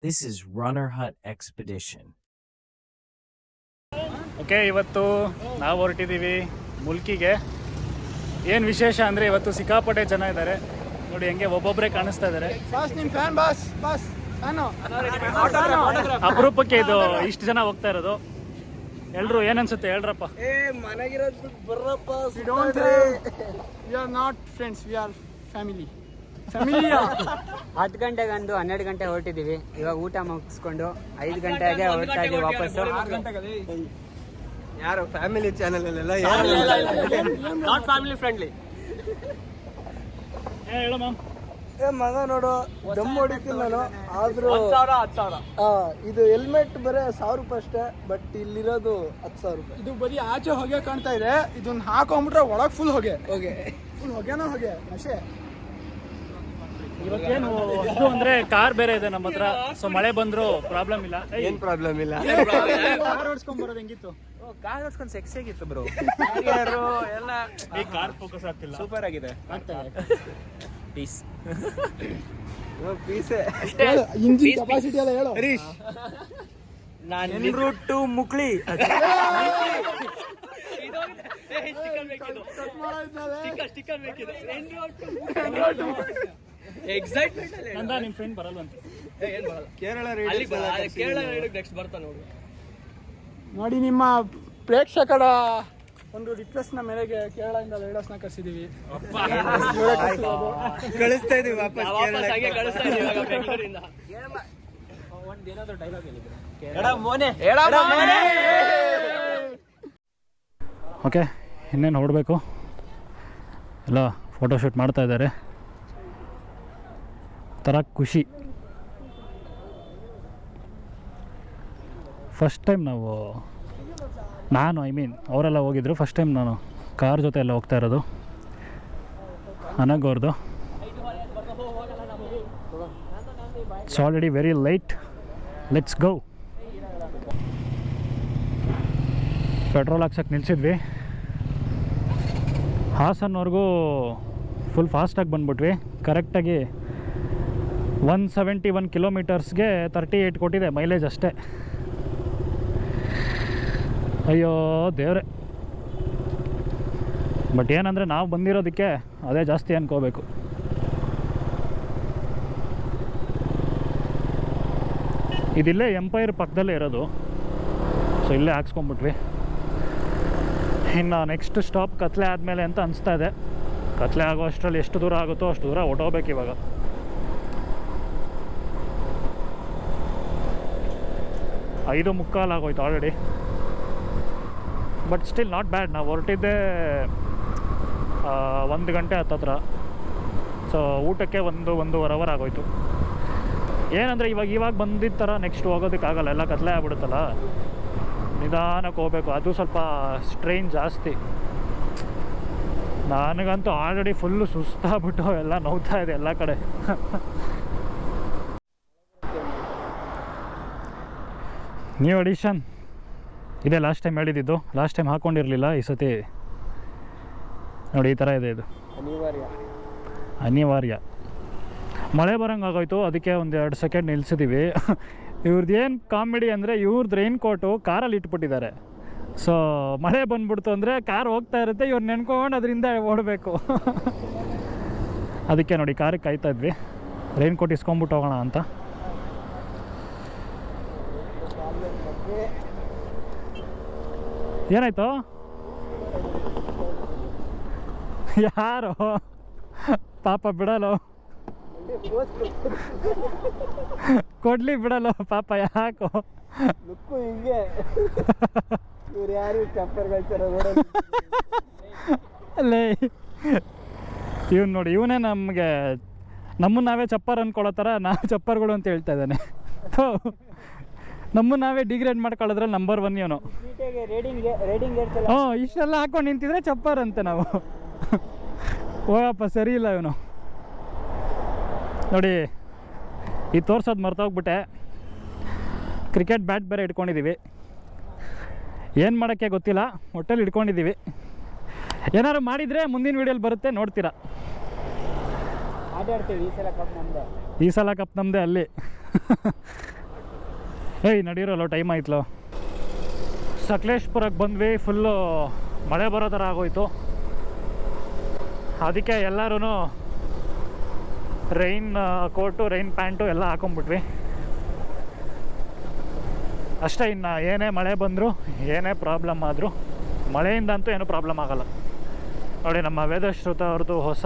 This is Runner Hut Expedition. Okay, ಇವತ್ತು ನಾವು ಹೊರಟಿದ್ದೀವಿ ಮುಲ್ಕಿಗೆ. ಏನು ವಿಶೇಷ ಅಂದರೆ ಇವತ್ತು ಸಿಕ್ಕಾಪಟ್ಟೆ ಜನ ಇದ್ದಾರೆ ನೋಡಿ, ಹೆಂಗೆ ಒಬ್ಬೊಬ್ಬರೇ ಕಾಣಿಸ್ತಾ ಇದ್ದಾರೆ. ಅಪರೂಪಕ್ಕೆ ಇದು ಇಷ್ಟು ಜನ ಹೋಗ್ತಾ ಇರೋದು. ಎಲ್ರು ಏನನ್ಸುತ್ತೆ ಹೇಳ್ರಪ್ಪ. ಮನೆಗಿರೋದು ಬರ್ರಪ್ಪ. We are not friends, we are family. 10 ಗಂಟೆಗಂದು 12 ಗಂಟೆ ಹೊರಟಿದ್ದೀವಿ. ಇವಾಗ ಊಟ ಮುಗಿಸ್ಕೊಂಡು 5 ಗಂಟೆಗೆ ಹೊರಡ್ತಾ ಇದೀವಿ ವಾಪಸ್ಸು. ಯಾರು ಫ್ಯಾಮಿಲಿ ಚಾನೆಲ್ ಅಲ್ಲೆಲ್ಲ ನಾಟ್ ಫ್ಯಾಮಿಲಿ ಫ್ರೆಂಡ್ಲಿ. ಹೇಳು ಮ್ಯಾಮ್. ಮಗ ನೋಡು, ದಮ್ ಹೊಡಿತೀನಿ ನಾನು. ಆದ್ರೂ 10,000 ಇದು ಹೆಲ್ಮೆಟ್ ಬರೀ 1,000 ರೂಪಾಯಿ ಅಷ್ಟೇ. ಬಟ್ ಇಲ್ಲಿರೋದು 10,000 ರೂಪಾಯಿ. ಇದು ಬರೀ ಆಚೆ ಹೊಗೆ ಕಾಣ್ತಾ ಇದೆ. ಇದನ್ನ ಹಾಕೊಂಡ್ಬಿಟ್ರೆ ಒಳಗೆ ಫುಲ್ ಹೊಗೆ ಹೊಗೆನೋ ಹೊಗೆ ನಶೆ. ಇವತ್ತೇನು ಇದು ಅಂದ್ರೆ ಕಾರ್ ಬೇರೆ ಇದೆ ನಮ್ಮ ಹತ್ರ, ಸೊ ಮಳೆ ಬಂದ್ರು ಪ್ರಾಬ್ಲಮ್ ಇಲ್ಲ. ಏನ್ ಪ್ರಾಬ್ಲಮ್ ಇಲ್ಲ. ಕಾರ್ ಓಡಿಸ್ಕೊಂಡ್ ಬರೋದು ಹೆಂಗಿತ್ತು? ಕಾರ್ ಓಡಿಸ್ಕೊಂಡು ಸೆಕ್ಸ್ ಆಗಿತ್ತು ಬ್ರೋ. ಎಲ್ಲ ಕಾರ್ ಫೋಕಸ್ ಆಗ್ತಿಲ್ಲ. ಸೂಪರ್ ಆಗಿದೆ. ಪೀಸ್ ಪೀಸೆ ಇಂಜಿನ್ ಕೆಪಾಸಿಟಿ ಎಲ್ಲ ಹೇಳು ಹರೀಶ್. ನಾನು ರೂಟ್ ಟು ಮುಕ್ಳಿ. ನಂದ ನಿಮ್ ಫ್ರೆಂಡ್ ಬರಲ್ವಂತ. ಕೇರಳ ನೆಕ್ಸ್ಟ್ ಬರ್ತಾ ನೋಡಿ. ನಿಮ್ಮ ಪ್ರೇಕ್ಷಕರ ಒಂದು ರಿಕ್ವೆಸ್ಟ್ ನ ಮೇರೆಗೆ ಕೇರಳದಿಂದ ಲೈಡರ್ಸ್ ನ ಕರ್ಸಿದೀವಿ. ಕಳಿಸ್ತಾ ಇದೀವಿ ವಾಪಸ್. ಓಕೆ, ಇನ್ನೇನು ಹೊರಡಬೇಕು. ಎಲ್ಲ ಫೋಟೋಶೂಟ್ ಮಾಡ್ತಾ ಇದ್ದಾರೆ. ಥರ ಖುಷಿ. ಫಸ್ಟ್ ಟೈಮ್ ನಾನು ಅವರೆಲ್ಲ ಹೋಗಿದ್ರು. ಫಸ್ಟ್ ಟೈಮ್ ನಾನು ಕಾರ್ ಜೊತೆ ಎಲ್ಲ ಹೋಗ್ತಾ ಇರೋದು. ಅನಗೋರ್ದು. It's already very light. Let's go. Petrol ಹಾಕ್ಸಕ್ಕೆ ನಿಲ್ಸಿದ್ವಿ. ಹಾಸನ್ವರೆಗೂ ಫುಲ್ ಫಾಸ್ಟಾಗಿ ಬಂದ್ಬಿಟ್ವಿ. ಕರೆಕ್ಟಾಗಿ 171 ಕಿಲೋಮೀಟರ್ಸ್ಗೆ 38 ಕೊಟ್ಟಿದೆ ಮೈಲೇಜ್ ಅಷ್ಟೇ. ಅಯ್ಯೋ ದೇವ್ರೆ. ಬಟ್ ಏನಂದರೆ ನಾವು ಬಂದಿರೋದಕ್ಕೆ ಅದೇ ಜಾಸ್ತಿ ಅನ್ಕೋಬೇಕು. ಇದಿಲ್ಲೇ ಎಂಪೈರ್ ಪಕ್ಕದಲ್ಲೇ ಇರೋದು, ಸೊ ಇಲ್ಲೇ ಹಾಕ್ಸ್ಕೊಂಬಿಟ್ವಿ. ಇನ್ನು ನೆಕ್ಸ್ಟ್ ಸ್ಟಾಪ್ ಕತ್ಲೆ ಆದಮೇಲೆ ಅಂತ ಅನಿಸ್ತಾ ಇದೆ. ಕತ್ಲೆ ಆಗೋ ಅಷ್ಟರಲ್ಲಿ ಎಷ್ಟು ದೂರ ಆಗುತ್ತೋ ಅಷ್ಟು ದೂರ ಹೊಟ್ಟೋಗ್ಬೇಕು ಇವಾಗ. ಐದು ಮುಕ್ಕಾಲು ಆಗೋಯ್ತು already. But still not bad. ನಾವು ಹೊರಟಿದ್ದೆ 1 ಗಂಟೆ ಹತ್ತತ್ರ. ಸೊ ಊಟಕ್ಕೆ 1-1.5 ಅವರ್ ಆಗೋಯ್ತು. ಏನಂದರೆ ಇವಾಗ ಬಂದಿದ್ದ ಥರ ನೆಕ್ಸ್ಟ್ ಹೋಗೋದಕ್ಕಾಗಲ್ಲ, ಎಲ್ಲ ಕತ್ಲೆ ಆಗ್ಬಿಡುತ್ತಲ್ಲ. ನಿಧಾನಕ್ಕೆ ಹೋಗ್ಬೇಕು. ಅದು ಸ್ವಲ್ಪ ಸ್ಟ್ರೈನ್ ಜಾಸ್ತಿ. ನನಗಂತೂ ಆಲ್ರೆಡಿ ಫುಲ್ಲು ಸುಸ್ತಾಗ್ಬಿಟ್ಟು ಎಲ್ಲ ನೋವ್ತಾ ಇದೆ ಎಲ್ಲ ಕಡೆ. ನ್ಯೂ ಎಡಿಷನ್ ಇದೆ. ಲಾಸ್ಟ್ ಟೈಮ್ ಹೇಳಿದ್ದು, ಲಾಸ್ಟ್ ಟೈಮ್ ಹಾಕ್ಕೊಂಡಿರಲಿಲ್ಲ. ಈ ಸತಿ ನೋಡಿ ಈ ಥರ ಇದೆ. ಇದು ಅನಿವಾರ್ಯ. ಮಳೆ ಬರೋಂಗೆ ಆಗೋಯ್ತು, ಅದಕ್ಕೆ 1-2 ಸೆಕೆಂಡ್ ನಿಲ್ಸಿದ್ದೀವಿ. ಇವ್ರದ್ದು ಏನು ಕಾಮಿಡಿ ಅಂದರೆ, ಇವ್ರದ್ದು ರೈನ್ ಕೋಟು ಕಾರಲ್ಲಿ ಇಟ್ಬಿಟ್ಟಿದ್ದಾರೆ. ಸೊ ಮಳೆ ಬಂದ್ಬಿಡ್ತು ಅಂದರೆ ಕಾರ್ ಹೋಗ್ತಾ ಇರುತ್ತೆ, ಇವ್ರು ನೆನ್ಕೊಂಡು ಅದರಿಂದ ಓಡಬೇಕು. ಅದಕ್ಕೆ ನೋಡಿ ಕಾರಿಗೆ ಕಾಯ್ತಾ ಇದ್ವಿ, ರೈನ್ ಕೋಟ್ ಇಸ್ಕೊಂಬಿಟ್ಟು ಹೋಗೋಣ ಅಂತ. ಏನಾಯ್ತು? ಯಾರು ಪಾಪ ಬಿಡಲು ಕೊಡ್ಲಿ ಬಿಡಲು ಪಾಪ. ಯಾಕೋ ಹಿಂಗೆ ಇವ್ರು ಯಾರು ಅಲ್ಲೇ ಇವ್ನು ನೋಡಿ, ಇವನೇ ನಮ್ಮನ್ನು ನಾವೇ ಚಪ್ಪರ್ ಅಂದ್ಕೊಳ್ಳೋ ಥರ ನಾವು ಚಪ್ಪರ್ಗಳು ಅಂತ ಹೇಳ್ತಾ ಇದ್ದಾನೆ. ನಮ್ಮನ್ನು ನಾವೇ ಡಿಗ್ರೇಡ್ ಮಾಡ್ಕೊಳ್ಳೋದ್ರಲ್ಲಿ ನಂಬರ್ 1 ಇವನು. ಇಷ್ಟೆಲ್ಲ ಹಾಕೊಂಡು ನಿಂತಿದ್ರೆ ಚಪ್ಪರ್ ಅಂತೆ ನಾವು. ಹೋಗಪ್ಪ, ಸರಿ ಇಲ್ಲ ಇವನು. ನೋಡಿ, ಈ ತೋರ್ಸೋದು ಮರ್ತೋಗ್ಬಿಟ್ಟೆ. ಕ್ರಿಕೆಟ್ ಬ್ಯಾಟ್ ಬೇರೆ ಇಟ್ಕೊಂಡಿದ್ದೀವಿ. ಏನು ಮಾಡೋಕ್ಕೆ ಗೊತ್ತಿಲ್ಲ, ಒಟ್ಟಲ್ಲಿ ಇಟ್ಕೊಂಡಿದ್ದೀವಿ. ಏನಾದ್ರು ಮಾಡಿದರೆ ಮುಂದಿನ ವೀಡಿಯೋಲಿ ಬರುತ್ತೆ, ನೋಡ್ತೀರಾ. ಆಟಾಡ್ತೀವಿ. ಈ ಸಲ ಕಪ್ ನಮ್ಮದೇ. ಈ ಸಲ ಕಪ್ ನಮ್ಮದೇ ಅಲ್ಲಿ. ಏಯ್ ನಡೀರಲ್ಲ, ಟೈಮ್ ಆಯ್ತಲ್ಲ. ಸಕಲೇಶ್ಪುರಕ್ಕೆ ಬಂದ್ವಿ. ಫುಲ್ಲು ಮಳೆ ಬರೋ ಥರ ಆಗೋಯ್ತು. ಅದಕ್ಕೆ ಎಲ್ಲರೂ ರೈನ್ ಕೋಟು, ರೈನ್ ಪ್ಯಾಂಟು ಎಲ್ಲ ಹಾಕೊಂಡ್ಬಿಟ್ವಿ ಅಷ್ಟೇ. ಇನ್ನು ಏನೇ ಮಳೆ ಬಂದರೂ, ಏನೇ ಪ್ರಾಬ್ಲಮ್ ಆದರೂ, ಮಳೆಯಿಂದ ಅಂತೂ ಏನೂ ಪ್ರಾಬ್ಲಮ್ ಆಗಲ್ಲ. ನೋಡಿ, ನಮ್ಮ ವೇದಶ್ರುತ ಅವ್ರದ್ದು ಹೊಸ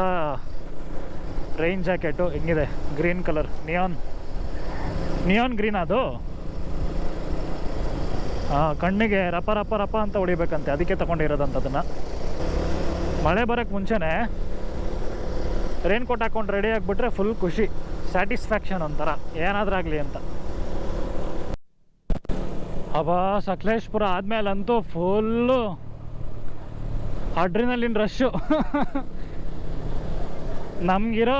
ರೈನ್ ಜಾಕೆಟು ಹೆಂಗಿದೆ, ಗ್ರೀನ್ ಕಲರ್, ನಿಯಾನ್ ಗ್ರೀನ್. ಅದು ಕಣ್ಣಿಗೆ ರಪ ರಪ ರಪ ಅಂತ ಹೊಡಿಬೇಕಂತೆ, ಅದಕ್ಕೆ ತಗೊಂಡಿರೋದಂತ. ಅದನ್ನು ಮಳೆ ಬರೋಕ್ಕೆ ಮುಂಚೆನೇ ರೈನ್ ಕೋಟ್ ಹಾಕ್ಕೊಂಡು ರೆಡಿ ಆಗಿಬಿಟ್ರೆ ಫುಲ್ ಖುಷಿ, ಸ್ಯಾಟಿಸ್ಫ್ಯಾಕ್ಷನ್ ಒಂಥರ, ಏನಾದರೂ ಆಗಲಿ ಅಂತ. ಅಬ್ಬಾ, ಸಕಲೇಶ್ಪುರ ಆದಮೇಲಂತೂ ಫುಲ್ಲು ಅಡ್ರಿನಲಿನ್ ರಶ್ಶು. ನಮಗಿರೋ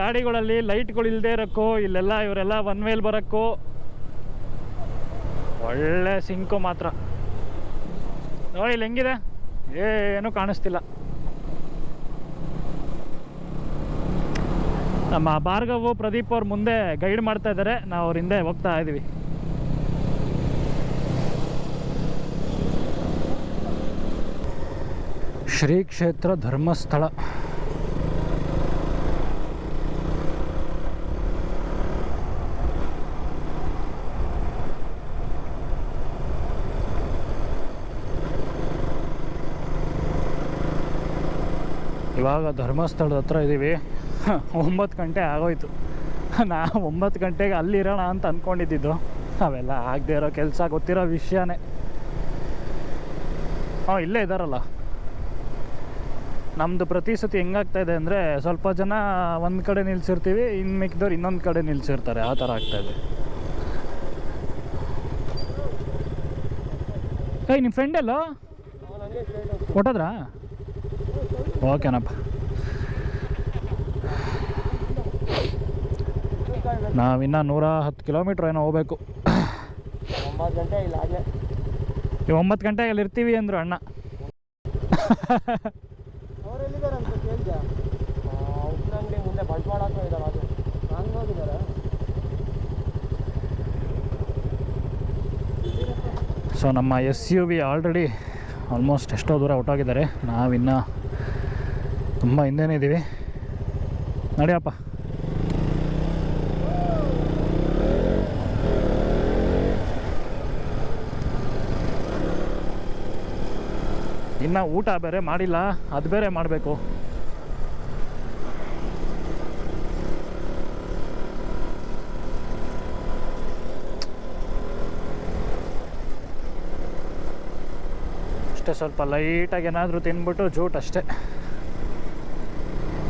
ಗಾಡಿಗಳಲ್ಲಿ ಲೈಟ್ಗಳು ಇಲ್ಲದೆ ಇರೋಕ್ಕೂ, ಇಲ್ಲೆಲ್ಲ ಇವರೆಲ್ಲ ಒನ್ ವೇಲ್ ಬರೋಕ್ಕೂ ಒಳ್ಳೆ ಸಿಂಕು ಮಾತ್ರ. ನೋಡಿ ಇಲ್ಲಿ ಹೆಂಗಿದೆ, ಏನೂ ಕಾಣಿಸ್ತಿಲ್ಲ. ನಮ್ಮ ಭಾರ್ಗವ್, ಪ್ರದೀಪ್ ಅವ್ರು ಮುಂದೆ ಗೈಡ್ ಮಾಡ್ತಾ ಇದ್ದಾರೆ, ನಾವು ಅವ್ರ ಹಿಂದೆ ಹೋಗ್ತಾ ಇದ್ದೀವಿ. ಶ್ರೀ ಕ್ಷೇತ್ರ ಧರ್ಮಸ್ಥಳ. ಇವಾಗ ಧರ್ಮಸ್ಥಳದ ಹತ್ರ ಇದ್ದೀವಿ. 9 ಗಂಟೆ ಆಗೋಯ್ತು. ನಾವು 9 ಗಂಟೆಗೆ ಅಲ್ಲಿರೋಣ ಅಂತ ಅಂದ್ಕೊಂಡಿದ್ದು, ಅವೆಲ್ಲ ಆಗದೆ ಇರೋ ಕೆಲಸ, ಗೊತ್ತಿರೋ ವಿಷಯನೇ. ಇಲ್ಲೇ ಇದ್ದಾರಲ್ಲ. ನಮ್ಮದು ಪ್ರತಿ ಸತಿ ಹೆಂಗಾಗ್ತಾಯಿದೆ ಅಂದರೆ, ಸ್ವಲ್ಪ ಜನ ಒಂದು ಕಡೆ ನಿಲ್ಸಿರ್ತೀವಿ, ಇನ್ನು ಮಿಕ್ಕಿದವ್ರು ಇನ್ನೊಂದು ಕಡೆ ನಿಲ್ಸಿರ್ತಾರೆ, ಆ ಥರ ಆಗ್ತಾಯಿದೆ. ನಿಮ್ಮ ಫ್ರೆಂಡ್ ಎಲ್ಲೋ ಕೊಟ್ಟದ್ರಾ? ಓಕೆನಪ್ಪ. ನಾವಿನ್ನು 110 ಕಿಲೋಮೀಟ್ರ್ ಏನೋ ಹೋಗ್ಬೇಕು. 9 ಗಂಟೆ ಇಲ್ಲ, ಆಗಲೇ 9 ಗಂಟೆಗೆ ಅಲ್ಲಿ ಇರ್ತೀವಿ ಅಂದರು ಅಣ್ಣ. ಅವರೆಲ್ಲಿದ್ದಾರಂತ ಕೇಳಿದೆ. ಉಪ್ಪಿನಂಗಡಿ ಮುಂದೆ ಬಂಟ್ವಾಳ ಹತ್ರ ಇದ್ದಾರೆ, ಅದು ಹಂಗೆ ಹೋಗಿದ್ದಾರೆ. ಸೊ ನಮ್ಮ SUV ಆಲ್ರೆಡಿ ಆಲ್ಮೋಸ್ಟ್ ಎಷ್ಟೋ ದೂರ ಹೊಟ್ಟೋಗಿದ್ದಾರೆ. ನಾವಿನ್ನು ತುಂಬ ಹಿಂದೆನೇ ಇದ್ದೀವಿ. ನಡಿಯಪ್ಪ. ಇನ್ನು ಊಟ ಬೇರೆ ಮಾಡಿಲ್ಲ, ಅದು ಬೇರೆ ಮಾಡಬೇಕು. ಅಷ್ಟೇ, ಸ್ವಲ್ಪ ಲೈಟಾಗಿ ಏನಾದರೂ ತಿನ್ಬಿಟ್ಟು ಜೂಟ್ ಅಷ್ಟೇ.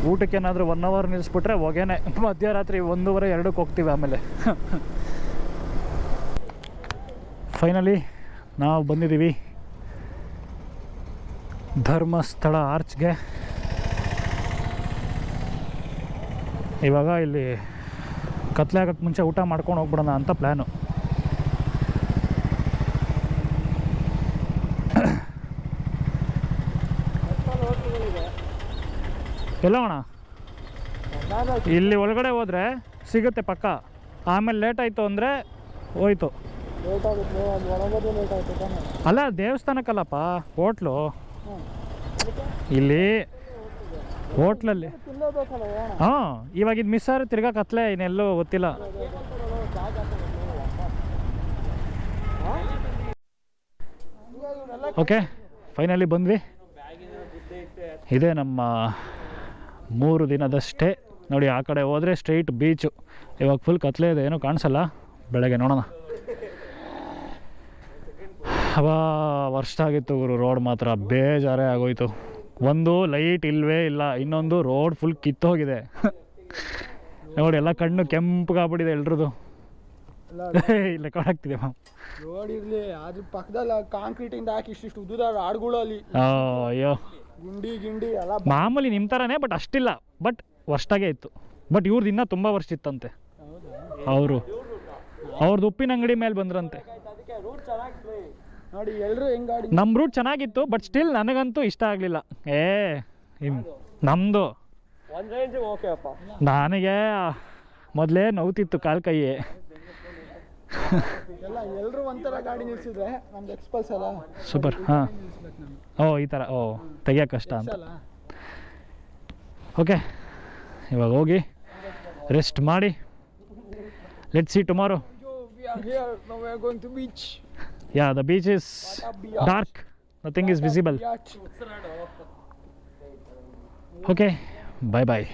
ಊಟಕ್ಕೆ ಏನಾದರೂ 1 ಅವರ್ ನಿಲ್ಲಿಸ್ಬಿಟ್ರೆ ಹೋಗೇನೆ, ಮಧ್ಯರಾತ್ರಿ 1:30-2ಕ್ಕೆ ಹೋಗ್ತೀವಿ. ಆಮೇಲೆ ಫೈನಲಿ ನಾವು ಬಂದಿದ್ದೀವಿ ಧರ್ಮಸ್ಥಳ ಆರ್ಚ್ಗೆ. ಇವಾಗ ಇಲ್ಲಿ ಕತ್ಲೆ ಆಗೋಕ್ಕೆ ಮುಂಚೆ ಊಟ ಮಾಡ್ಕೊಂಡು ಹೋಗ್ಬಿಡೋಣ ಅಂತ ಪ್ಲ್ಯಾನು. ಎಲ್ಲ ಅಣ್ಣ, ಇಲ್ಲಿ ಒಳಗಡೆ ಹೋದರೆ ಸಿಗುತ್ತೆ ಪಕ್ಕ. ಆಮೇಲೆ ಲೇಟ್ ಆಯಿತು ಅಂದರೆ ಹೋಯ್ತು. ಅಲ್ಲ, ದೇವಸ್ಥಾನಕ್ಕಲ್ಲಪ್ಪ, ಹೋಟ್ಲು. ಇಲ್ಲಿ ಹೋಟ್ಲಲ್ಲಿ ಇವಾಗ ಇದು ಮಿಸ್ ಆದ್ರೆ ತಿರ್ಗಾ ಕತ್ಲೆ, ಇನ್ನೆಲ್ಲೂ ಗೊತ್ತಿಲ್ಲ. ಓಕೆ, ಫೈನಲಿ ಬಂದ್ವಿ. ಇದೇ ನಮ್ಮ 3 ದಿನದ ಸ್ಟೇ. ನೋಡಿ, ಆ ಕಡೆ ಹೋದರೆ ಸ್ಟ್ರೈಟ್ ಬೀಚು. ಇವಾಗ ಫುಲ್ ಕತ್ಲೆ ಇದೆ, ಏನೂ ಕಾಣಿಸಲ್ಲ. ಬೆಳಗ್ಗೆ ನೋಡೋಣ. ವರ್ಷ ಆಗಿತ್ತು ಗುರು, ರೋಡ್ ಮಾತ್ರ ಬೇಜಾರೇ ಆಗೋಯ್ತು. ಒಂದು ಲೈಟ್ ಇಲ್ಲವೇ ಇಲ್ಲ, ಇನ್ನೊಂದು ರೋಡ್ ಫುಲ್ ಕಿತ್ತೋಗಿದೆ. ನೋಡಿ, ಎಲ್ಲ ಕಣ್ಣು ಕೆಂಪಗಾಗ್ಬಿಟ್ಟಿದೆ ಎಲ್ರದ್ದು. ಇಲ್ಲ ಕಾಣಾಗ್ತಿದೆ ರೋಡ್ ಇರ್ಲಿ, ಅದ್ರ ಪಕ್ಕದಲ್ಲಿ ಕಾಂಕ್ರೀಟಿಂದ ಹಾಕಿ ಇಷ್ಟಿಷ್ಟು ಉದ್ದ ಆಡ್ಗಳಲ್ಲಿ. ಅಯ್ಯೋ, ಗಿಂಡಿ ಎಲ್ಲ ಮಾಮೂಲಿ ನಿಮ್ಮ ಥರನೇ, ಬಟ್ ಅಷ್ಟಿಲ್ಲ. ಬಟ್ ವರ್ಷಾಗೆ ಇತ್ತು. ಬಟ್ ಇವ್ರದ್ದು ಇನ್ನೂ ತುಂಬ ವರ್ಷ ಇತ್ತಂತೆ. ಅವ್ರದ್ದು ಉಪ್ಪಿನ ಅಂಗಡಿ ಮೇಲೆ ಬಂದ್ರಂತೆ. ನೋಡಿ ಎಲ್ಲರೂ ಹೆಂಗಾಡಿ. ನಮ್ಮ ರೂಟ್ ಚೆನ್ನಾಗಿತ್ತು, ಬಟ್ ಸ್ಟಿಲ್ ನನಗಂತೂ ಇಷ್ಟ ಆಗಲಿಲ್ಲ. ನಮ್ಮದು ನನಗೆ ಮೊದಲೇ ನೋವ್ತಿತ್ತು ಕಾಲು ಕೈ. ಎಲ್ಲ ಎಲ್ಲರೂ ಒಂಥರ ಗಾಡಿ ನಿಲ್ಸಿದ್ರೆ ನಮ್ದು ಎಕ್ಸ್ಪಲ್ಸ್ ಅಲ್ಲ ಸೂಪರ್. ಹಾಂ, ಓ ಈ ಥರ, ಓ ತೆಗಿಯೋಕೆ ಕಷ್ಟ ಅಂತ. ಓಕೆ, ಇವಾಗ ಹೋಗಿ ರೆಸ್ಟ್ ಮಾಡಿ. Let's see tomorrow. Yeah, the beach is dark, nothing is visible. Okay, bye bye.